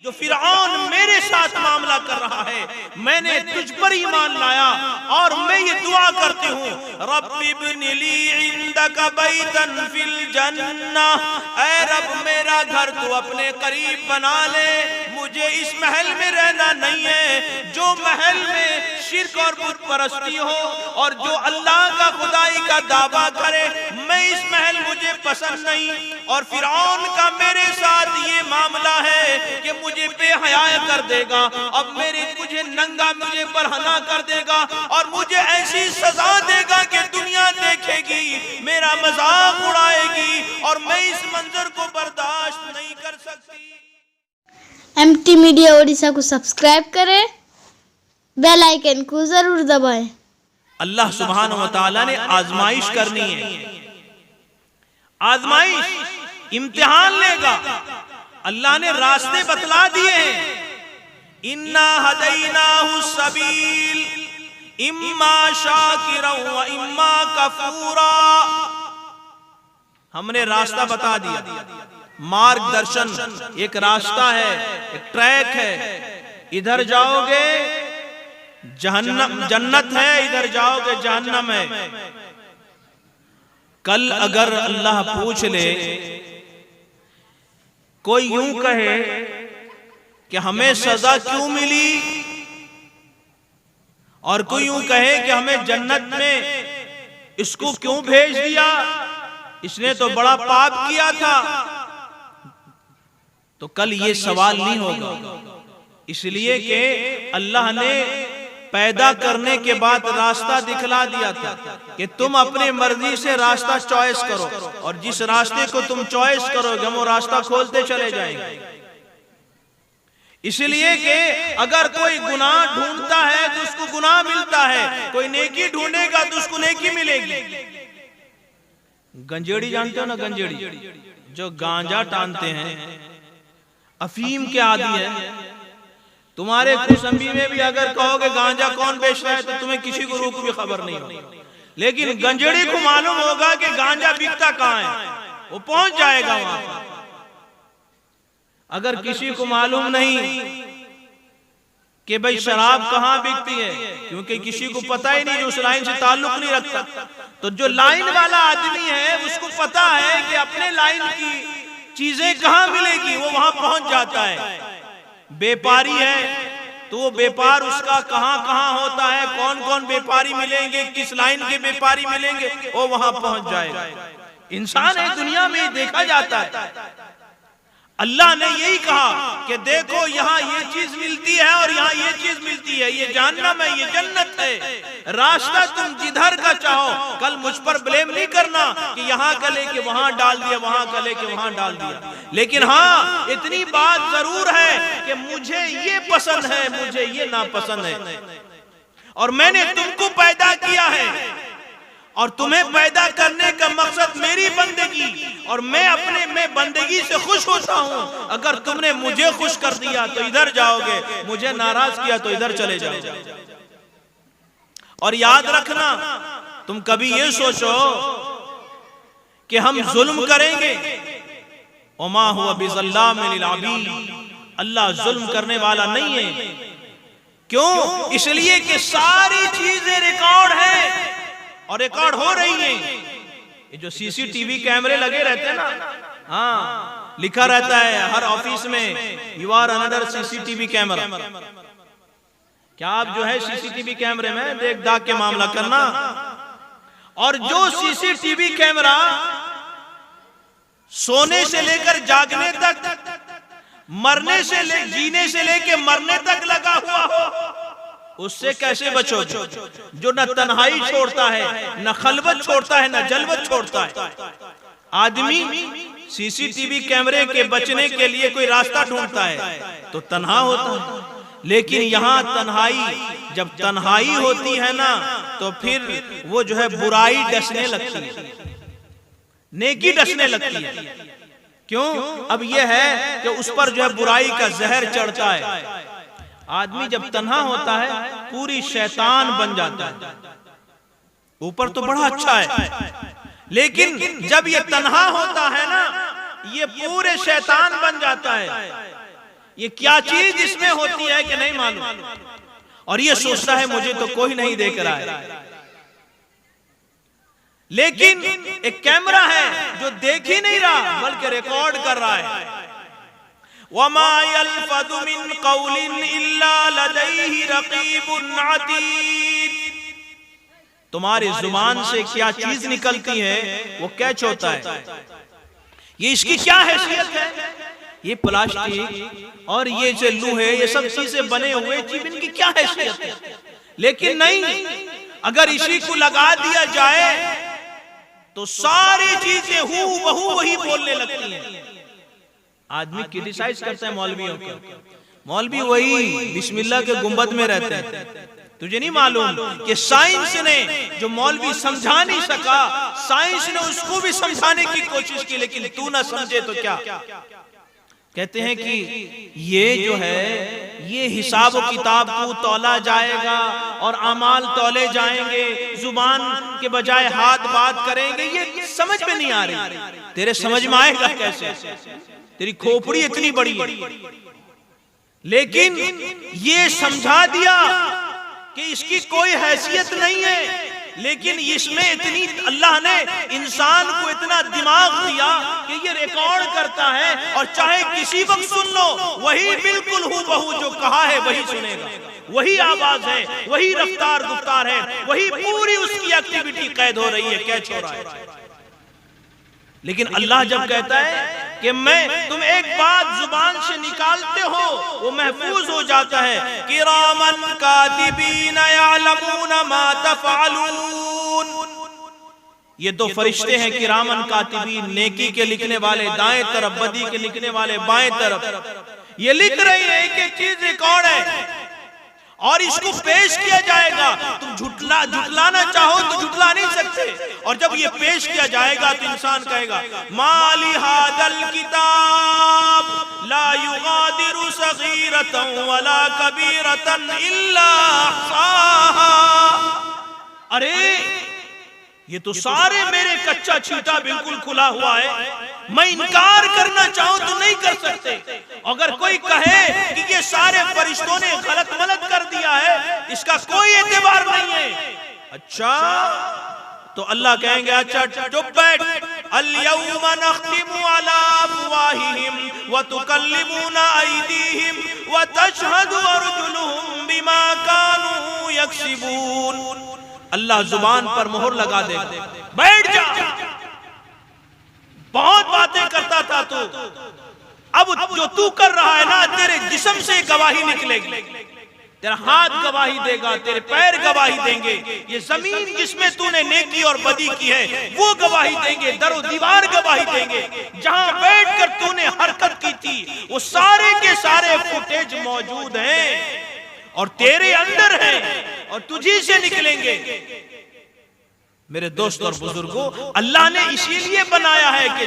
जो फिरऔन मेरे साथ मामला कर रहा है, मैंने तुझ पर ईमान लाया और मैं ये दुआ करती हूँ, रब्बि इब्नि ली इंदका बैतन फिल जन्नह, ऐ रब मेरा घर तू अपने करीब बना ले, मुझे इस महल में रहना नहीं है जो महल में शिर्क और बुत परस्ती हो और जो अल्लाह का खुदाई का दावा करे, मैं इस महल मुझे पसंद नहीं। और फिरऔन का मेरे साथ ये मामला है कि मुझे बेहया कर देगा, अब मुझे नंगा, मुझे बरहना कर देगा और मुझे ऐसी सजा देगा कि दुनिया देखेगी, मेरा मजाक उड़ाएगी और मैं इस मंजर को बर्दाश्त नहीं कर सकती। एमटी मीडिया ओडिशा को सब्सक्राइब करें, बेल आइकन को जरूर दबाएं। अल्लाह सुब्हानहू व तआला ने आजमाइश करनी है, आजमाइश, इम्तिहान लेगा। अल्लाह ने रास्ते बतला दिए हैं, इन्ना हदैनाहु सबील इम्मा शाकिरा व इम्मा कफूरा, हमने रास्ता बता दिया, मार्गदर्शन, एक रास्ता है, एक ट्रैक है, इधर जाओगे जहन्नम, जन्नत है, इधर जाओगे जहन्नम है। कल अगर अल्लाह पूछ ले, कोई यूं कहे कि हमें सजा क्यों मिली, और कोई यूं कहे कि हमें जन्नत में इसको क्यों भेज दिया, इसने तो बड़ा पाप किया था, तो कल ये सवाल नहीं होगा। इसलिए कि अल्लाह ने पैदा करने के बाद रास्ता दिखला दिया था कि तुम अपने मर्जी से रास्ता चॉइस करो, और जिस रास्ते को तुम चॉइस करोगे हम वो रास्ता खोलते चले जाएंगे। इसलिए कि अगर कोई गुनाह ढूंढता है तो उसको गुनाह मिलता है, कोई नेकी ढूंढेगा तो उसको नेकी मिलेगी। गंजेड़ी जानते हो ना, गंजेड़ी जो गांजा टानते हैं, अफीम के आदी है। तुम्हारे कुसंबी में भी अगर कहोगे गांजा कौन बेच रहा है तो तुम्हें किसी गुरु को भी खबर नहीं होगी, लेकिन गंजेड़ी को मालूम होगा कि गांजा बिकता कहाँ है, वो पहुंच जाएगा वहां। अगर किसी को मालूम नहीं कि भाई शराब कहाँ बिकती है, क्योंकि किसी को पता ही नहीं, उस लाइन से ताल्लुक नहीं रखता, तो जो लाइन वाला आदमी है उसको पता है कि अपने लाइन की चीजें कहाँ मिलेगी, वो वहां पहुंच जाता है। व्यापारी है तो वो व्यापार उसका कहां कहां होता है, कौन कौन व्यापारी मिलेंगे, किस लाइन के व्यापारी मिलेंगे, वो वहां पहुंच जाएगा। इंसान है, दुनिया में देखा जाता है। अल्लाह ने यही कहा कि देखो यहाँ ये चीज मिलती है और यहाँ ये चीज मिलती है, ये जहन्नम है, ये जन्नत है, रास्ता तुम जिधर का चाहो। कल मुझ पर ब्लेम नहीं करना कि यहाँ का लेके वहां डाल दिया, वहां का लेके वहां डाल दिया, लेकिन हाँ इतनी बात जरूर है कि मुझे ये पसंद है, मुझे ये नापसंद है, और मैंने तुमको पैदा किया है और तुम्हें पैदा करने का मकसद मेरी बंदगी, और मैं बंदगी से खुश होता हूं। अगर तुमने मुझे खुश कर दिया तो इधर जाओगे, मुझे नाराज किया तो इधर चले जाओगे। और याद रखना, तुम कभी ये सोचो कि हम जुल्म करेंगे, वमा हुवा बिज़ल्लामिल लिल अबीद, अल्लाह जुल्म करने वाला नहीं है। क्यों? इसलिए कि सारी चीजें रिकॉर्ड है और रिकॉर्ड हो रही हैं। ये जो सीसीटीवी कैमरे लगे रहते हैं ना, हाँ लिखा रहता है हर ऑफिस में, you are another CCTV camera. क्या आप जो है सीसीटीवी कैमरे में देख दाग के मामला करना, और जो सीसीटीवी कैमरा सोने से लेकर जागने तक, मरने से जीने से लेकर मरने तक लगा हुआ हो, उससे कैसे बचोगे? जो न तन्हाई छोड़ता है, न खलवत छोड़ता है, न जलवत छोड़ता है। आदमी सीसीटीवी कैमरे के बचने के लिए कोई रास्ता ढूंढता है तो तन्हा होता है, लेकिन यहाँ तन्हाई, जब तन्हाई होती है ना तो फिर वो जो है बुराई डसने लगती है, नेकी डसने लगती है। क्यों? अब यह है कि उस पर जो है बुराई का जहर चढ़ता है। आदमी जब तन्हा होता है पूरी शैतान बन जाता है, ऊपर तो बड़ा अच्छा है, लेकिन जब ये तन्हा होता है ना ये पूरे शैतान बन जाता है। ये क्या चीज इसमें होती है कि नहीं मालूम, और ये सोचता है मुझे तो कोई नहीं देख रहा है। लेकिन एक कैमरा है जो देख ही नहीं रहा बल्कि रिकॉर्ड कर रहा है। वमा यल्फज़ु मिन क़ौलिन इल्ला लदैहि रक़ीबुन अतीद। तुम्हारी जुबान से क्या चीज निकलती है वो कैच होता है। ये इसकी क्या हैसियत है, ये प्लास्टिक और ये जो लोहे ये सब चीजें बने हुए चीज इनकी क्या हैसियत है। लेकिन नहीं, अगर इसी को लगा दिया जाए तो सारी चीजें हूबहू वही बोलने लगती हैं। आदमी क्रिटिसाइज करता है मौलवियों को, मौलवी वही बिस्मिल्लाह के गुंबद में रहते हैं। तुझे नहीं मालूम कि साइंस ने जो मौलवी समझा नहीं सका, साइंस ने उसको भी समझाने की कोशिश की, लेकिन तू ना समझे तो क्या। कहते हैं कि ये जो है ये हिसाब किताब को तौला जाएगा और अमाल तौले जाएंगे, जुबान के बजाय हाथ बात करेंगे। ये समझ में नहीं आ रही, तेरे समझ में आएगा कैसे, तेरी खोपड़ी इतनी बड़ी है। लेकिन ये समझा दिया कि इसकी कोई हैसियत नहीं है, लेकिन इसमें इतनी अल्लाह ने इंसान को इतना दिमाग दिया कि ये रिकॉर्ड करता है और चाहे किसी वक्त सुन लो वही बिल्कुल हूबहू जो कहा है वही सुनेगा, वही आवाज है, वही रफ्तार गुफ्तार है, वही पूरी उसकी एक्टिविटी कैद हो रही है, कैच हो रहा है। लेकिन अल्लाह जब कहता है कि मैं तुम एक बात जुबान से निकालते हो वो महफूज हो जाता है। किरामन कातिबीन यअलमून मा तफअलून। ये दो फरिश्ते हैं किरामन कातिबीन, नेकी के लिखने वाले दाएं तरफ, बदी के लिखने वाले बाएं तरफ। ये लिख रहे हैं एक एक चीज रिकॉर्ड है और इसको पेश किया जाएगा। तुम झुटलाना चाहो तो झुटला नहीं सकते, और जब ये पेश किया जाएगा तो इंसान कहेगा माली हादल किताब ला युगादिरु सगीरतन वला कबीरतन इल्ला अहसाहा। अरे ये तो सारे मेरे कच्चा छीटा बिल्कुल खुला हुआ है, मैं इनकार करना चाहूं तो नहीं कर सकते। अगर कोई कहे कि ये सारे फरिश्तों ने गलत मलत कर दिया है, इसका कोई एतबार नहीं है। अच्छा तो अल्लाह कहेंगे अच्छा चुप बैठ, अल-यौमा नख्तिमु अला अफवाहिहिम व तुकल्लिमुना अयदीहिम व तशहदु अर्जुलुहुम बिमा कानू यक्सिबून। अल्लाह जुबान पर मोहर लगा दे, बैठ जा, बहुत बातें करता था तू, अब जो तू कर रहा है ना तेरे जिस्म से गवाही निकलेगी, तेरा हाथ गवाही देगा, तेरे पैर गवाही देंगे, ये जमीन जिसमें तूने नेकी और बदी की है वो गवाही देंगे, दरो दीवार गवाही देंगे, जहां बैठकर तूने हरकत की थी वो सारे के सारे फुटेज मौजूद हैं और तेरे अंदर हैं और तुझी से निकलेंगे। मेरे दोस्त और बुजुर्गों, अल्लाह ने इसीलिए बनाया है कि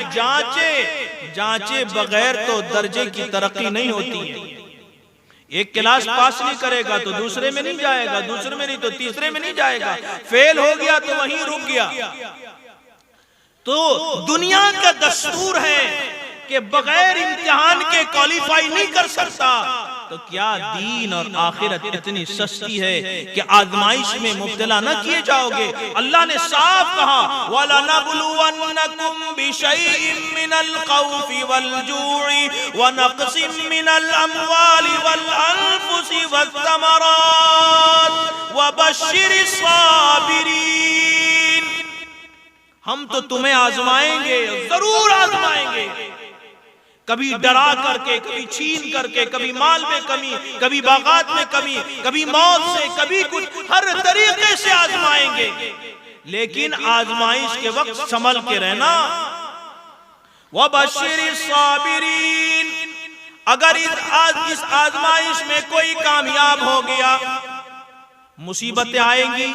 जांचे बगैर तो दर्जे की तरक्की नहीं होती है। एक क्लास पास नहीं करेगा तो दूसरे में नहीं जाएगा, दूसरे में नहीं तो तीसरे में नहीं जाएगा, फेल हो गया तो वहीं रुक गया। तो दुनिया का दस्तूर है कि बगैर इम्तिहान के क्वालिफाई नहीं कर सकता, तो क्या दीन और आखिरत इतनी सस्ती है कि आजमाइश में मुब्तला न किए जाओगे। अल्लाह ने साफ कहा वलनबलुवन्नकुम बिशैइन मिनल खौफि वल जू'i व नक़सिम मिनल अमवालि वल अनफुसि वस्समरात व बश्शिरिस साबिरीन। हम तो तुम्हें आजमाएंगे, जरूर आजमाएंगे, कभी डरा करके, कभी छीन करके, कभी माल में कमी, कभी बागात में कमी, कभी मौत से, कभी कुछ, हर तरीके से आजमाएंगे। लेकिन आजमाइश के वक्त संभल के रहना। वबश्शिरिस साबिरीन, अगर इस आजमाइश में कोई कामयाब हो गया, मुसीबतें आएंगी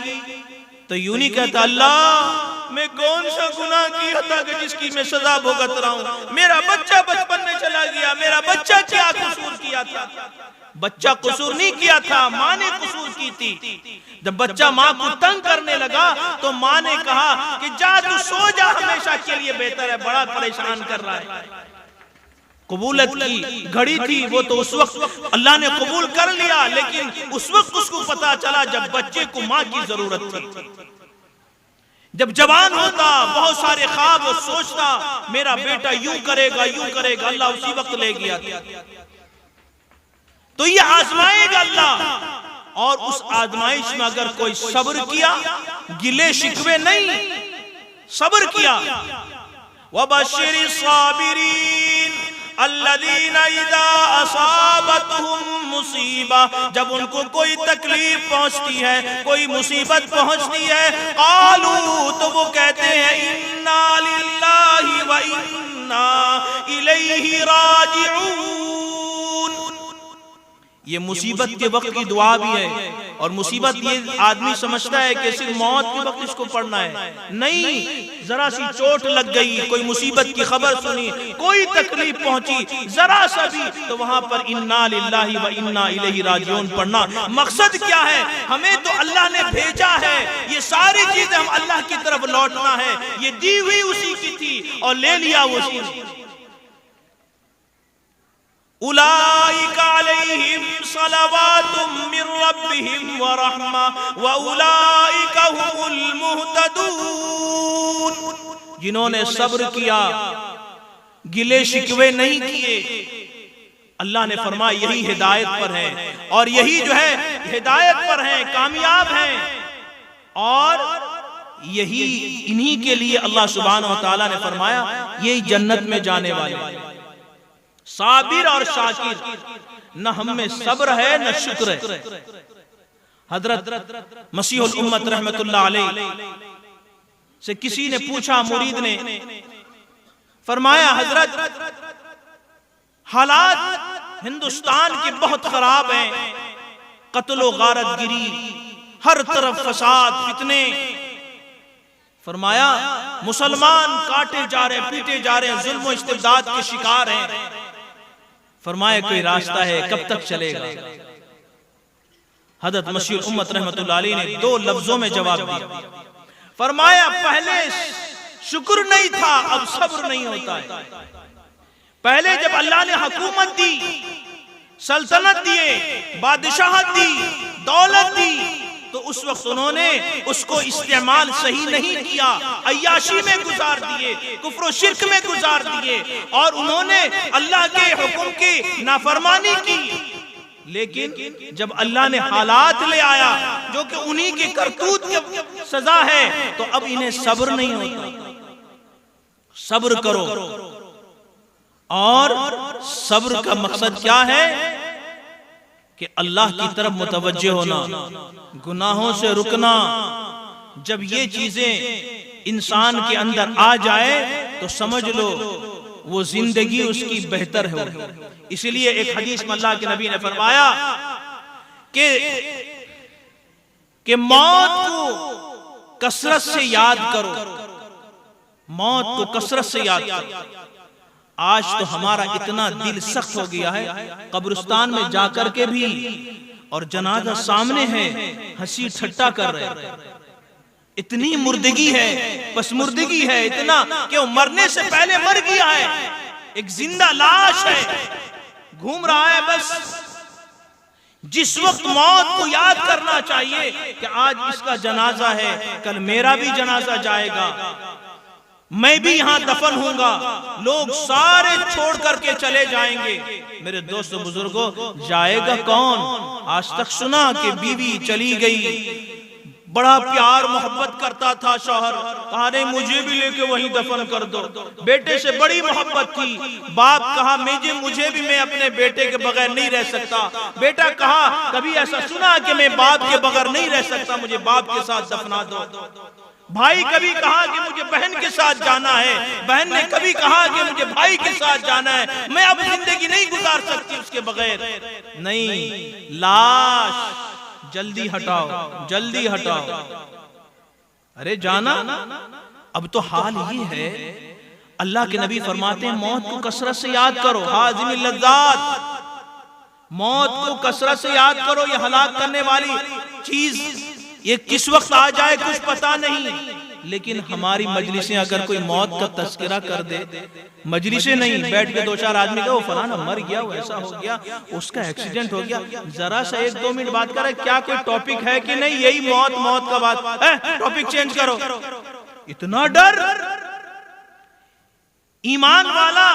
तो यूं नहीं कहता अल्लाह मैं कौन सा गुनाह किया था कि जिसकी मैं सजा भुगत रहा हूं, मेरा बच्चा बचपन में चला गया, मेरा बच्चा क्या कसूर किया था। बच्चा कसूर नहीं किया था, माँ ने कसूर की थी। जब बच्चा माँ को तंग करने लगा तो माँ ने कहा कि जा तू सो जा, हमेशा के लिए बेहतर है, बड़ा परेशान कर रहा है। कबूलत की घड़ी थी, वो तो उस वक्त अल्लाह ने कबूल कर लिया, लेकिन उस वक्त उसको पता चला जब बच्चे को माँ की जरूरत थी। जब जवान होता, बहुत सारे ख्वाब और सोचता मेरा बेटा यूं करेगा यूं करेगा, अल्लाह उसी वक्त ले गया था। तो ये आजमाएगा अल्लाह, और उस आजमाइश में अगर कोई सब्र किया, गिले शिकवे नहीं, सब्र किया, वबश्शिरि साबिरीन अल्लज़ीना इज़ा असाबतहुम मुसीबा, जब उनको कोई तकलीफ पहुंचती है, कोई मुसीबत पहुंचती है, क़ालू, तो वो कहते हैं इन्ना लिल्लाहि व इन्ना इलैहि राजिऊन। ये मुसीबत के वक्त की दुआ भी है, और मुसीबत ये आदमी समझता है कि सिर्फ मौत के वक्त इसको पढ़ना है, नहीं, जरा सी चोट लग गई, कोई मुसीबत की खबर सुनी, कोई तकलीफ पहुंची जरा सा भी, तो वहां पर इन्ना लिल्लाहि व इन्ना इलैहि राजिऊन पढ़ना। मकसद क्या है? हमें तो अल्लाह ने भेजा है, ये सारी चीजें हम अल्लाह की तरफ लौटना है, ये दी हुई उसी की थी और ले लिया उसी ने। उलाइका अलैहिम सलवातुम मिर रब्बिहिम व रहमा व उलाइका हुमुल मुहतदून। जिन्होंने सब्र किया, गिले शिकवे नहीं किए, अल्लाह ने फरमाया यही हिदायत पर है, और यही जो है हिदायत पर है, कामयाब हैं, और यही इन्हीं के लिए अल्लाह सुब्हानहू व तआला ने फरमाया यही जन्नत में जाने वाले। साबिर और शाकिर, न हम में सब्र है न शुक्र है। हजरत मसीहुल उम्मत रहमतुल्लाह अलैह से किसी ने पूछा, मुरीद ने फरमाया हजरत हालात हिंदुस्तान के बहुत खराब हैं, कत्लो गारतगिरी, हर तरफ फसाद फितने। फरमाया मुसलमान काटे जा रहे, पीटे जा रहे हैं, जुल्म और इस्तिबदाद के शिकार हैं। फरमाया कोई रास्ता है, कब तक चलेगा? हजरत मसीहुल उम्मत रहमतुल्लाह अलैह ने दो लफ्जों में जवाब दिया। फरमाया पहले शुक्र नहीं था, अब सब्र नहीं होता है। पहले जब अल्लाह ने हुकूमत दी, सल्तनत दिए, बादशाहत दी, दौलत दी, तो उस वक्त उन्होंने उसको इस्तेमाल सही नहीं किया, अय्याशी में गुजार दिए, कुफ्र और शिर्क में गुजार दिए, और उन्होंने अल्लाह के हुक्म की नाफरमानी की। लेकिन जब अल्लाह ने हालात ले आया जो कि उन्हीं के करतूत की सजा है, तो अब इन्हें सब्र नहीं होता। सब्र करो, और सब्र का मकसद क्या है? कि अल्लाह की तरफ मुतवज्जे होना, गुनाहों से रुकना। जब ये चीजें इंसान के अंदर आ जाए तो समझ लो वो जिंदगी उसकी बेहतर हो। इसलिए एक हदीस में अल्लाह के नबी ने फरमाया कि मौत को कसरत से याद करो, मौत को कसरत से याद करो। आज तो हमारा इतना दिल सख्त हो गया है, कब्रिस्तान में जाकर के भी और जनाजा सामने है, हंसी ठट्टा कर रहे हैं। इतनी मुर्दगी है, पसमुर्दगी है, इतना कि वो मरने से पहले मर गया है, एक जिंदा लाश है, घूम रहा है। बस जिस वक्त मौत को याद करना चाहिए कि आज इसका जनाजा है, कल मेरा भी जनाजा जाएगा, मैं भी यहां दफन होऊंगा, लोग सारे छोड़ करके चले जाएंगे। मेरे दोस्तों बुजुर्गों, जाएगा कौन? आज तक सुना कि बीवी चली गई, बड़ा प्यार मोहब्बत करता था शौहर, कहा नहीं मुझे भी लेके वहीं दफन कर दो। बेटे से बड़ी मोहब्बत थी, बाप कहा मुझे भी, मैं अपने बेटे के बगैर नहीं रह सकता। बेटा कहा कभी ऐसा सुना कि मैं बाप के बगैर नहीं रह सकता, मुझे बाप के साथ दफना दो। भाई कभी कहा कि मुझे बहन के साथ जाना है, बहन ने कभी कहा कि मुझे भाई के साथ जाना है, मैं अब जिंदगी नहीं गुजार सकती उसके बगैर। नहीं, लाश जल्दी हटाओ, जल्दी हटाओ। अरे जाना, अब तो हाल ये है, अल्लाह के नबी फरमाते हैं मौत को कसरत से याद करो, हाज़िमिल लज़्ज़ात, मौत को कसरत से याद करो। ये हलाक करने वाली चीज ये किस वक्त आ जाए कुछ पता नहीं। लेकिन हमारी मजलिसें अगर कोई मौत का तस्करा कर दे, मजलिसें नहीं, बैठ के 2-4 आदमी का वो फलाना मर गया, वो ऐसा हो गया, उसका एक्सीडेंट हो गया, जरा सा 1-2 मिनट बात करे, क्या कोई टॉपिक है कि नहीं, यही मौत का बात है, टॉपिक चेंज करो। इतना डर। ईमान वाला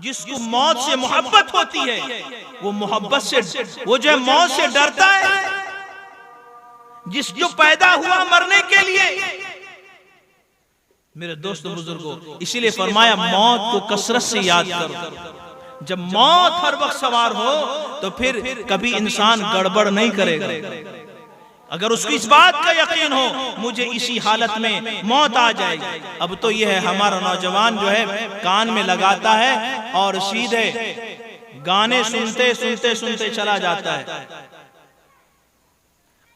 जिसको मौत से मोहब्बत होती है, वो मोहब्बत से, वो जो है मौत से डरता है। जो पैदा हुआ मरने के लिए, मेरे दोस्तों बुजुर्गों, इसीलिए फरमाया मौत को कसरत से याद करो। जब मौत हर वक्त सवार हो तो फिर कभी इंसान गड़बड़ नहीं करेगा। अगर उसको इस बात का यकीन हो मुझे इसी हालत में मौत आ जाएगी। अब तो यह है, हमारा नौजवान जो है कान में लगाता है और सीधे गाने सुनते सुनते सुनते चला जाता है।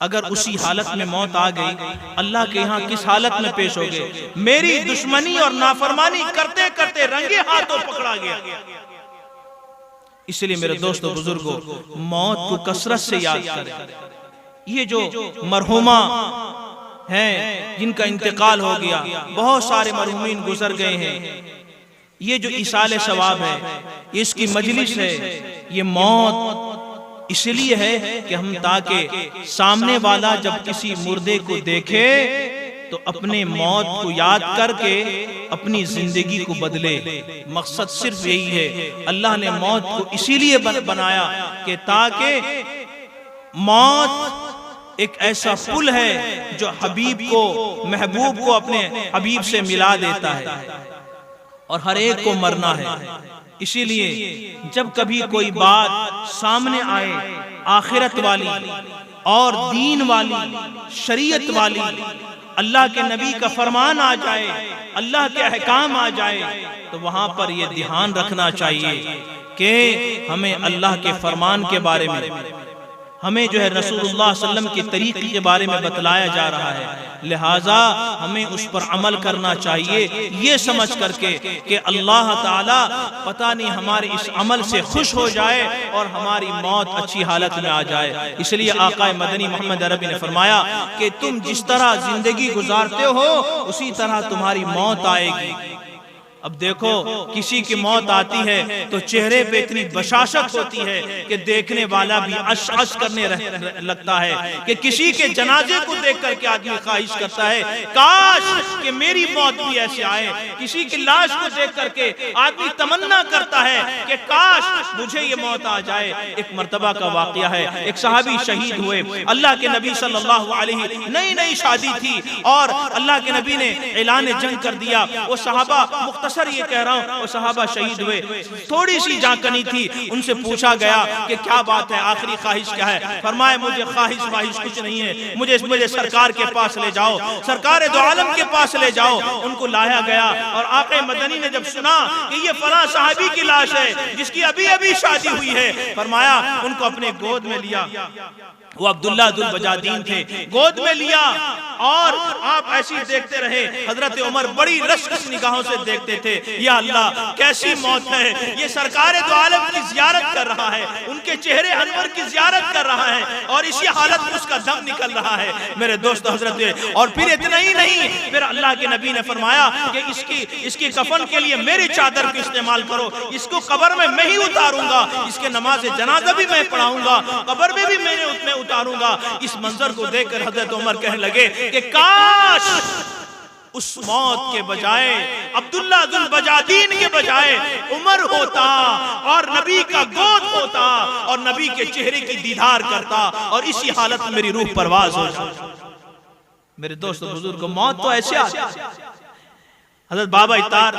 अगर उसी हालत में मौत आ गई, अल्लाह के यहाँ किस हालत में पेश हो गए। मेरी दुश्मनी और नाफरमानी करते करते रंगे हाथों पकड़ा गया। इसलिए मेरे दोस्तों बुजुर्गों, मौत को कसरत से याद करें। ये जो मरहुमा हैं जिनका इंतकाल हो गया, बहुत सारे मरहुमीन गुजर गए हैं, ये जो इसाले सवाब है, इसकी मजलिस है, ये मौत इसलिए है कि हम ताकि सामने वाला जब किसी मुर्दे को देखे तो अपने मौत को याद करके अपनी जिंदगी को बदले। मकसद सिर्फ यही है। अल्लाह ने मौत को इसीलिए बनाया कि ताकि मौत एक ऐसा पुल है जो हबीब को, महबूब को अपने हबीब से मिला देता है, और हर एक को मरना है। इसीलिए जब कभी कोई बात सामने आए आखिरत वाली और दीन वाली, शरीयत वाली, अल्लाह के नबी का फरमान आ जाए, अल्लाह के अहकाम आ जाए, तो वहां पर यह ध्यान रखना चाहिए कि हमें अल्लाह के फरमान के बारे में, हमें जो है रसूलुल्लाह सल्लल्लाहु अलैहि वसल्लम के तरीके के बारे में बतलाया जा रहा है, लिहाजा हमें उस पर अमल करना चाहिए, ये समझ करके कि अल्लाह ताला पता नहीं हमारे इस अमल से खुश हो जाए और हमारी मौत अच्छी हालत में आ जाए। इसलिए आका मदनी मोहम्मद अरबी ने फरमाया कि तुम जिस तरह जिंदगी गुजारते हो उसी तरह तुम्हारी मौत आएगी। अब देखो, किसी की मौत आती है तो चेहरे पे इतनी बशाशत होती है कि देखने वाला भी अश अश करने लगता है, कि किसी के जनाजे को देख करके आदमी ख्वाहिश करता है काश कि मेरी मौत भी ऐसे आए। किसी की लाश को देख करके आदमी तमन्ना करता है कि काश मुझे ये मौत आ जाए। एक मर्तबा का वाकया है, एक सहाबी शहीद हुए, अल्लाह के नबी सल्लल्लाहु अलैहि, नई शादी थी और अल्लाह के नबी ने ऐलान जंग कर दिया। वो सहाबा, मुख्तसर ये कह रहा हूँ, वो सहाबा शहीद हुए, थोड़ी सी जांकनी थी, उनसे पूछा गया कि क्या बात है, आखिरी ख्वाहिश क्या है। फरमाया मुझे ख्वाहिश कुछ नहीं है, मुझे सरकार के पास ले जाओ, सरकार दो आलम के पास ले जाओ। उनको लाया गया और आक़ा मदनी ने जब सुना कि ये फलां सहाबी की लाश है जिसकी अभी अभी शादी हुई है, फरमाया उनको अपने गोद में लिया। वो अब्दुल्लाह दुल बजादीन थे, गोद में लिया और आप ऐसे ही देखते रहे। हजरत उमर बड़ी रश्क निगाहों से देखते थे, या अल्लाह कैसी मौत है, ये सरकार दो आलम की जियारत कर रहा है, उनके चेहरे अनवर की जियारत कर रहा है और इसी हालत में उसका दम निकल रहा है। मेरे दोस्त हजरत, और फिर इतना ही नहीं, फिर अल्लाह के नबी ने फरमाया कि इसकी कफन के लिए मेरी चादर को इस्तेमाल करो, इसको कब्र में मैं ही उतारूंगा, इसके नमाज जनाजा भी मैं पढ़ाऊंगा, कब्र में भी मैंने उसमें उतारूंगा। इस मंजर को देखकर हजरत उमर कहने लगे कि काश उस मौत के बजाय, अब्दुल्लाह दुल बजादीन के बजाय उमर होता और नबी का गोद होता और नबी के चेहरे की दीदार करता और इसी हालत में मेरी रूह परवाज हो जाती। मेरे दोस्तों बुजुर्ग, मौत तो ऐसे आती है। हजरत बाबा इतार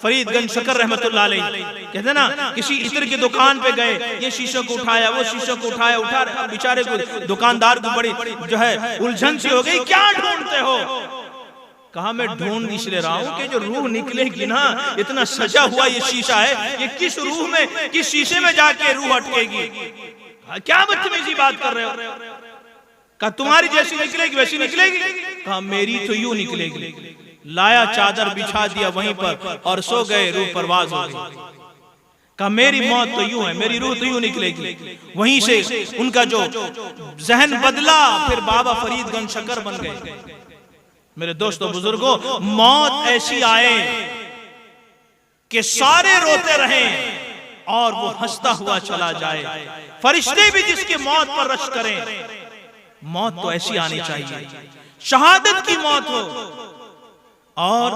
फरीदगंज शकर रहमतुल्लाह अलैह कहते ना, किसी इत्र की दुकान पे गए, ये शीशों को उठाया, वो शीशों को उठा बेचारे को, दुकानदार को बड़ी जो है उलझन सी हो गई, क्या ढूंढते हो? कहा मैं ढूंढ इसलिए रहा हूं कि जो रूह निकलेगी ना, इतना सजा हुआ ये शीशा है, ये किस रूह में, किस शीशे में जाके रूह अटकेगी? क्या बदतमीजी बात कर रहे हो? कहा तुम्हारी जैसी निकलेगी वैसी निकलेगी? कहा मेरी तो यूं निकलेगी। लाया, चादर बिछा दिया वहीं पर और सो गए, रूह परवाज हो गई। कहा मेरी मौत तो यूं है, मेरी रूह तो यूं निकलेगी। वहीं से उनका जो जहन बदला, फिर बाबा फरीदगंज शकर बन गए। मेरे दोस्तों बुजुर्गों, मौत ऐसी आए कि सारे रोते रहें और वो हंसता हुआ चला जाए, फरिश्ते भी जिसकी मौत पर रश करें। मौत तो ऐसी आनी चाहिए, शहादत की मौत हो। और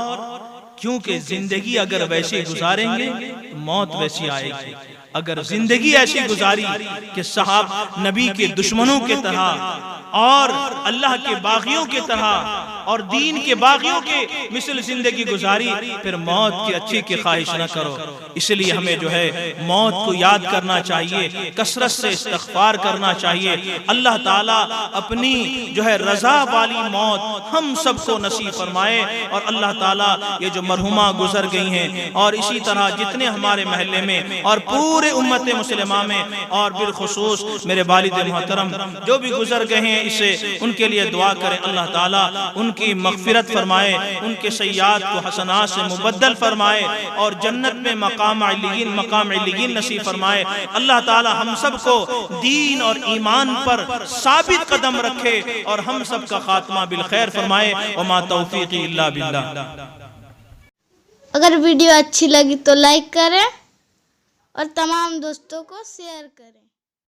क्योंकि जिंदगी अगर वैसे गुजारेंगे तो मौत वैसी आएगी। अगर जिंदगी ऐसी गुजारी कि साहब नबी के दुश्मनों के तरह और अल्लाह के बागियों के तरह और दीन के बागियों के मिसल जिंदगी गुजारी, फिर मौत की अच्छी की ख्वाहिश न करो। इसलिए हमें जो है मौत को याद करना चाहिए, कसरत से इस्तिग़फ़ार करना चाहिए। अल्लाह ताला अपनी जो है रजा वाली मौत हम सबको नसीब फरमाए। और अल्लाह ताला ये जो मरहुमा गुजर गई हैं और इसी तरह जितने हमारे महल्ले में और पूरे उम्मत मुस्लिमा में और बिलखुसूस मेरे वालिद मोहतरम जो भी गुजर गए हैं, इसे उनके लिए दुआ करें। अल्लाह ताला उनकी मग़फ़िरत फरमाए, उनके सय्यात को हसनात से मुबद्दल फरमाए और जन्नत में मकाम इल्लियीन नसीब फरमाए। अल्लाह ताला हम सबको दीन और ईमान पर साबित कदम रखे और हम सब का खात्मा बिल खैर फरमाए। व मा तौफीक़ी इल्ला बिल्लाह। अगर वीडियो अच्छी लगी तो लाइक करें और तमाम दोस्तों को शेयर करें।